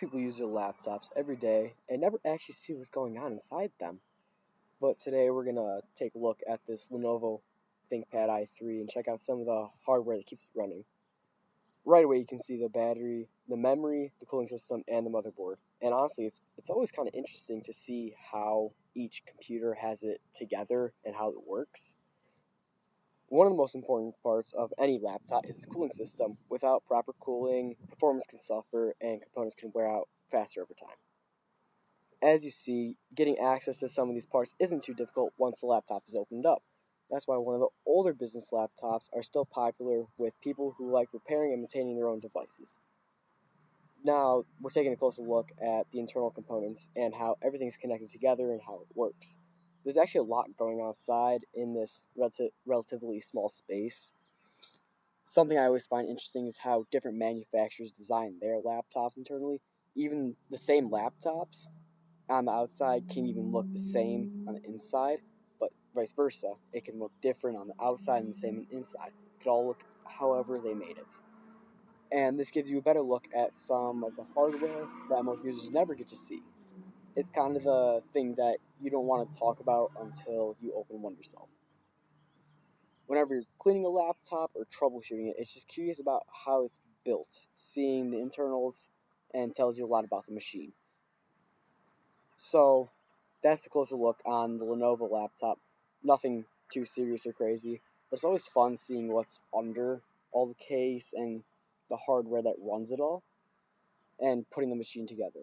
people use their laptops every day and never actually see what's going on inside them. But today we're going to take a look at this Lenovo ThinkPad i3 and check out some of the hardware that keeps it running. Right away you can see the battery, the memory, the cooling system, and the motherboard. And honestly, it's always kind of interesting to see how each computer has it together and how it works. One of the most important parts of any laptop is the cooling system. Without proper cooling, performance can suffer and components can wear out faster over time. As you see, getting access to some of these parts isn't too difficult once the laptop is opened up. That's why one of the older business laptops are still popular with people who like repairing and maintaining their own devices. Now, we're taking a closer look at the internal components and how everything's connected together and how it works. There's actually a lot going on inside in this relatively small space. Something I always find interesting is how different manufacturers design their laptops internally. Even the same laptops on the outside can even look the same on the inside, but vice versa. It can look different on the outside and the same on the inside. It could all look however they made it. And this gives you a better look at some of the hardware that most users never get to see. It's kind of the thing that you don't want to talk about until you open one yourself. Whenever you're cleaning a laptop or troubleshooting it, it's just curious about how it's built. Seeing the internals and tells you a lot about the machine. So that's the closer look on the Lenovo laptop. Nothing too serious or crazy, but it's always fun seeing what's under all the case and the hardware that runs it all and putting the machine together.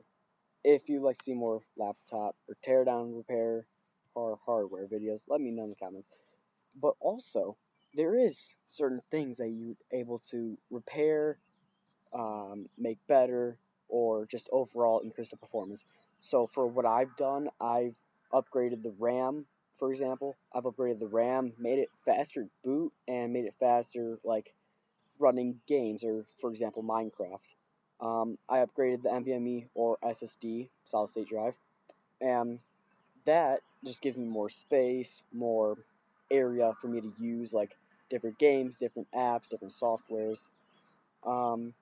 If you'd like to see more laptop or teardown repair or hardware videos, let me know in the comments. But also, there is certain things that you're able to repair, make better, or just overall increase the performance. So for what I've done, I've upgraded the RAM, for example. I've upgraded the RAM, made it faster to boot, and made it faster, like running games, or for example, Minecraft. I upgraded the NVMe or SSD, solid state drive, and that just gives me more space, more area for me to use, like different games, different apps, different softwares. Um,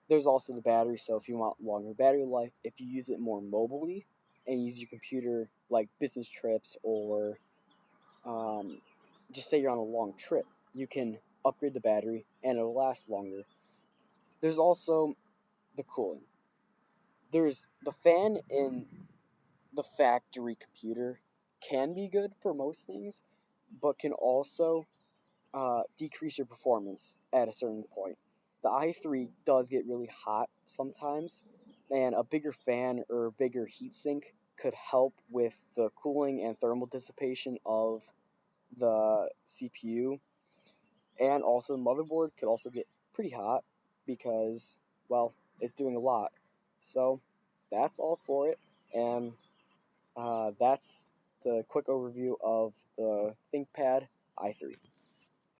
there's also the battery, so if you want longer battery life, if you use it more mobilely and use your computer like business trips or just say you're on a long trip, you can upgrade the battery and it'll last longer. There's also the cooling. There's the fan in the factory computer can be good for most things, but can also decrease your performance at a certain point. The i3 does get really hot sometimes, and a bigger fan or a bigger heatsink could help with the cooling and thermal dissipation of the CPU. And also, the motherboard could also get pretty hot because, well, it's doing a lot. So, that's all for it, and that's the quick overview of the ThinkPad i3.